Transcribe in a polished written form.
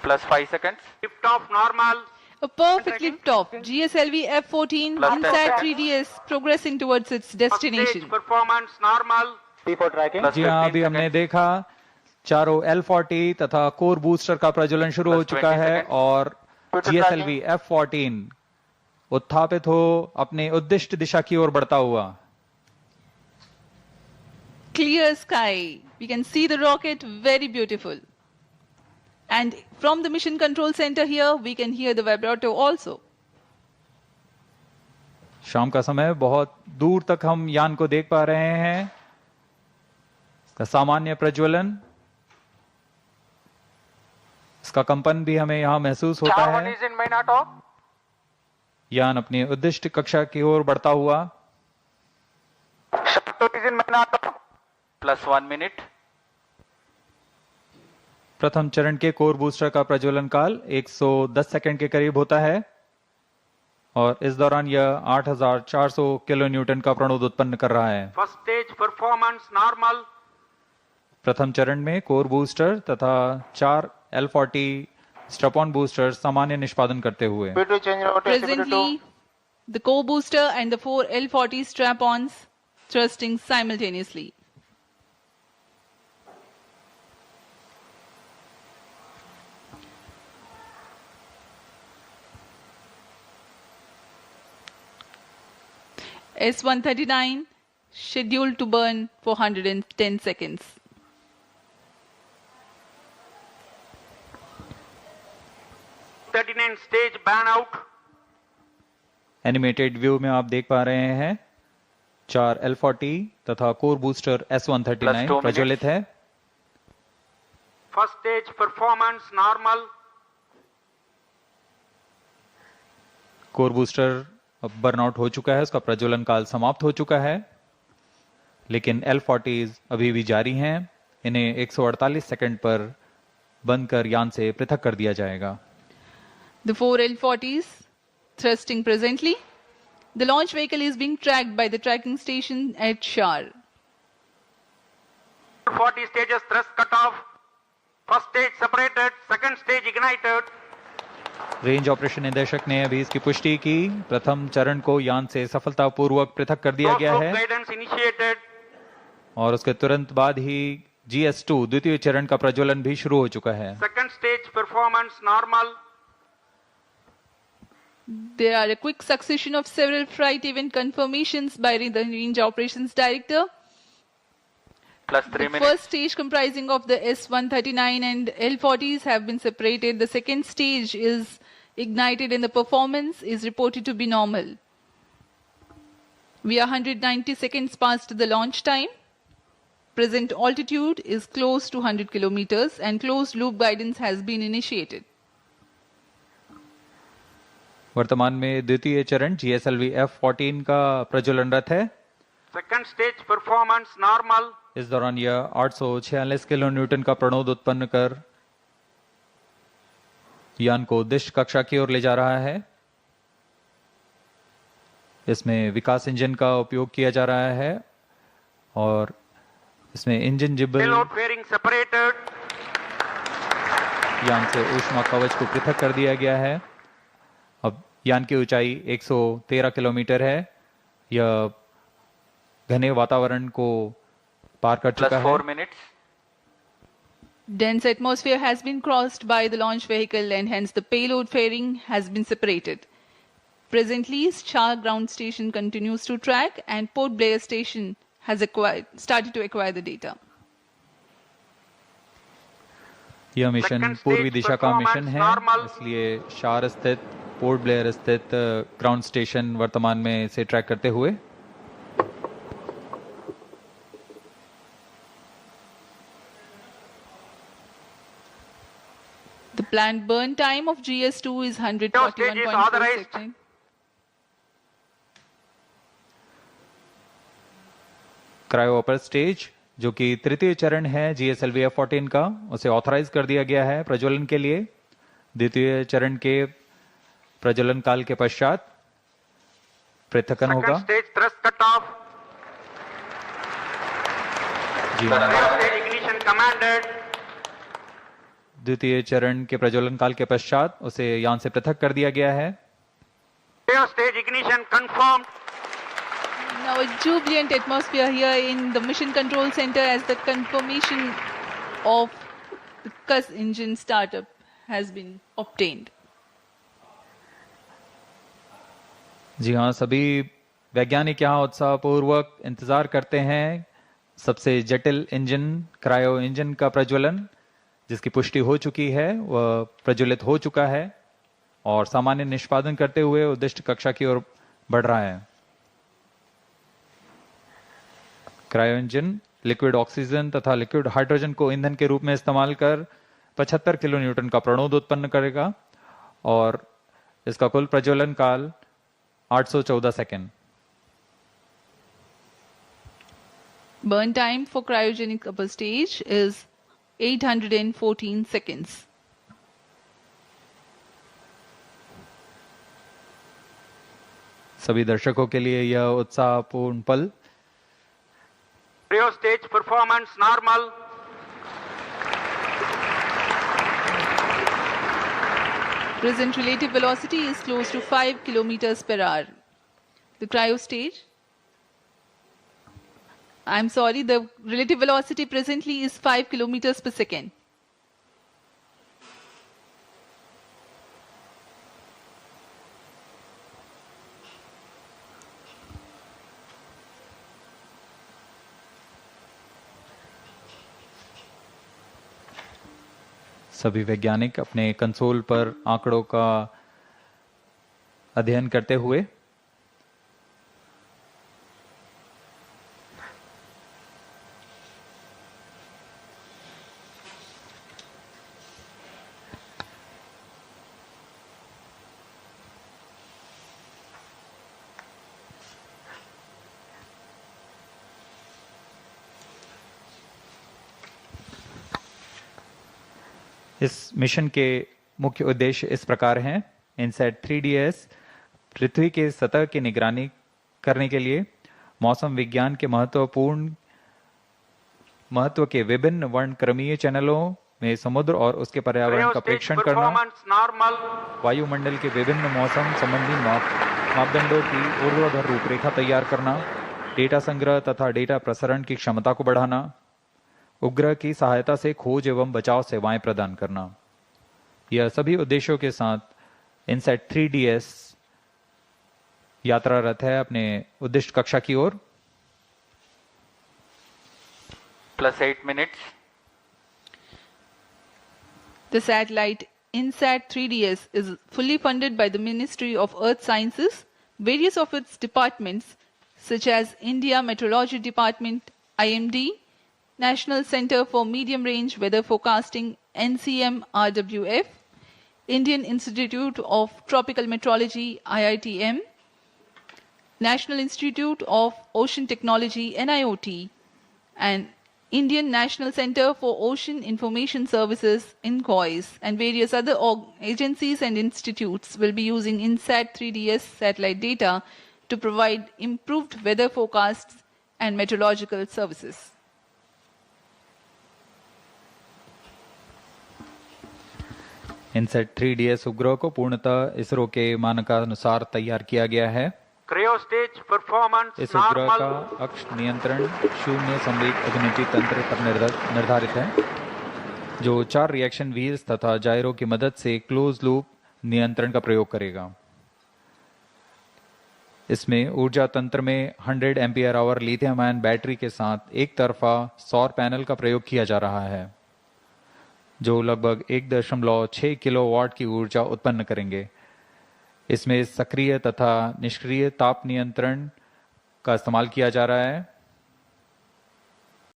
Plus 5 seconds. Lift off normal. A perfect lift-off. GSLV F-14 Plus 10 INSAT seconds. 3DS progressing towards its First destination. stage performance normal. T4 tracking. Plus जी हाँ, 15 अभी हमने seconds. देखा चारों L40 तथा core booster का प्रज्वलन शुरू हो Plus चुका 20 है seconds. और Future GSLV F-14 उत्थापित हो अपने उद्दिष्ट दिशा की ओर बढ़ता हुआ। Clear sky. We can see the rocket, very beautiful. And from the mission control center here, we can hear the vibrato also. शाम का समय, बहुत दूर तक हम यान को देख पा रहे हैं। इसका सामान्य प्रज्वलन, इसका कंपन भी हमें यहां महसूस होता Tower है। is in main auto. यान अपनी उद्दिष्ट कक्षा की ओर बढ़ता हुआ। Shuttle is in main auto. Plus 1 minute. प्रथम चरण के कोर बूस्टर का प्रज्वलन काल 110 सेकंड के करीब होता है और इस दौरान यह 8400 किलो न्यूटन का प्रणोद उत्पन्न कर रहा है। First stage performance normal. प्रथम चरण में कोर बूस्टर तथा 4 L40 स्ट्रैप-ऑन बूस्टर सामान्य निष्पादन करते हुए। P2 change over to CP2. Presently, the core booster and the 4 L40 strap-ons thrusting simultaneously. S-139 scheduled to burn for 110 seconds. F-39 stage ban out. Animated view में आप देख पा रहे हैं 4 L40 तथा core booster Plus 2 S-139 minutes. प्रज्वलित है। First stage performance normal. Core booster अब बर्नआउट हो चुका है, उसका प्रज्वलन काल समाप्त हो चुका है, लेकिन L40 अभी भी जारी हैं। इन्हें 148 सेकंड पर बंद कर यान से पृथक कर दिया जाएगा। The 4 L40s thrusting presently. The launch vehicle is being tracked by the tracking station at Shar. 40 stages thrust cut off. First stage separated. Second stage ignited. Range operation निदेशक ने अभी इसकी पुष्टि की। प्रथम चरण को यान से सफलतापूर्वक पृथक कर दिया No गया slope है guidance initiated. और उसके तुरंत बाद ही GS2 द्वितीय चरण का प्रज्वलन भी शुरू हो चुका है। Second stage performance normal. There are a quick succession of several flight event confirmations by the Range Operations Director. Plus 3 The minutes. first stage comprising of the S-139 and L-40s have been separated. The second stage is ignited and the performance is reported to be normal. We are 190 seconds past the launch time. Present altitude is close to 100 kilometers and closed loop guidance has been initiated. वर्तमान में द्वितीय चरण GSLV F-14 का प्रज्वलनरत है। Second stage performance normal. इस दौरान यह 846 kilo Newton का प्रणोद उत्पन्न कर यान को उद्दिष्ट कक्षा की ओर ले जा रहा है। इसमें विकास इंजन का उपयोग किया जा रहा है और इसमें इंजन जिब्बल Payload fairing separated. यान से ऊष्मा कवच को पृथक कर दिया गया है। अब यान की ऊंचाई 113 किलोमीटर है। यह घने वातावरण को पार कर Plus चुका है। 4 minutes. Dense atmosphere has been crossed by the launch vehicle and hence the payload fairing has been separated. Presently, Shah ground station continues to track and Port Blair station has started to acquire the data. यह mission Second पूर्वी stage दिशा का mission performance है, normal. इसलिए शार स्थित port Blair स्थित ground station वर्तमान में इसे ट्रैक करते हुए The planned burn time of GS2 is stage is 141.4 authorized. seconds. Cryo upper stage जो कि तृतीय चरण है GSLV F-14 का, उसे ऑथराइज कर दिया गया है प्रज्वलन के लिए। द्वितीय चरण के प्रज्वलन काल के पश्चात पृथकन होगा। Second stage thrust cut off. जी हाँ, Third stage ignition commanded. द्वितीय चरण के प्रज्वलन काल के पश्चात उसे यान से पृथक कर दिया गया है। Cryo stage ignition confirmed. Now a jubilant atmosphere here in the Mission Control Center as the confirmation of the CUS engine startup has been obtained. जी हाँ, सभी वैज्ञानिक यहाँ उत्साहपूर्वक इंतजार करते हैं सबसे जटिल इंजन, क्रायो इंजन का प्रज्वलन, जिसकी पुष्टि हो चुकी है, वह प्रज्वलित हो चुका है और सामान्य निष्पादन करते हुए उद्दिष्ट कक्षा की ओर बढ़ रहा है। क्रायो इंजन लिक्विड ऑक्सीजन तथा लिक्विड हाइड्रोजन को ईंधन के रूप में इस्तेमाल कर 75 किलो न्यूटन का प्रणोद उत्पन्न करेगा और इसका कुल प्रज्वलन काल 814 second. Burn time for cryogenic upper stage is 814 seconds. सभी दर्शकों के लिए यह उत्साहपूर्ण पल। Cryo stage performance normal. Present relative velocity is close to 5 kilometers per hour. The cryo stage, I'm sorry, the relative velocity presently is 5 kilometers per second. सभी वैज्ञानिक अपने console पर आंकड़ों का अध्ययन करते हुए इस मिशन के मुख्य उद्देश्य इस प्रकार हैं। इनसैट 3DS पृथ्वी के सतह की निगरानी करने के लिए मौसम विज्ञान के महत्व के विभिन्न वर्णक्रमीय चैनलों में समुद्र और उसके पर्यावरण Cryo का stage परीक्षण करना, performance normal. वायुमंडल के विभिन्न मौसम संबंधी मापदंडों की ऊर्ध्वाधर रूपरेखा तैयार करना, डेटा संग्रह तथा डेटा प्रसारण की क्षमता को बढ़ाना, उपग्रह की सहायता से खोज एवं बचाव सेवाएं प्रदान करना। यह सभी उद्देश्यों के साथ इनसैट 3DS यात्रारत है अपने उद्दिष्ट कक्षा की ओर। +8 minutes. The satellite INSAT 3DS is fully funded by the Ministry of Earth Sciences. Various of its departments, such as India Meteorology Department, IMD, National Center for Medium Range Weather Forecasting, NCM RWF, Indian Institute of Tropical Meteorology, IITM, National Institute of Ocean Technology, NIOT, and Indian National Center for Ocean Information Services, INCOIS, and various other agencies and institutes will be using INSAT 3DS satellite data to provide improved weather forecasts and meteorological services. INSAT 3DS उपग्रह को पूर्णतः इसरो के मानकानुसार तैयार किया गया है। Cryo stage performance इस उपग्रह normal. का अक्ष नियंत्रण शून्य संवेग अभिनेत्री तंत्र पर निर्धारित है, जो 4 रिएक्शन व्हील्स तथा जायरो की मदद से क्लोज लूप नियंत्रण का प्रयोग करेगा। इसमें ऊर्जा तंत्र में 100 ampere hour lithium ion battery के साथ एक तरफा सौर पैनल का प्रयोग किया जा रहा है, जो लगभग 1.6 किलोवाट की ऊर्जा उत्पन्न करेंगे। इसमें सक्रिय तथा निष्क्रिय ताप नियंत्रण का इस्तेमाल किया जा रहा है।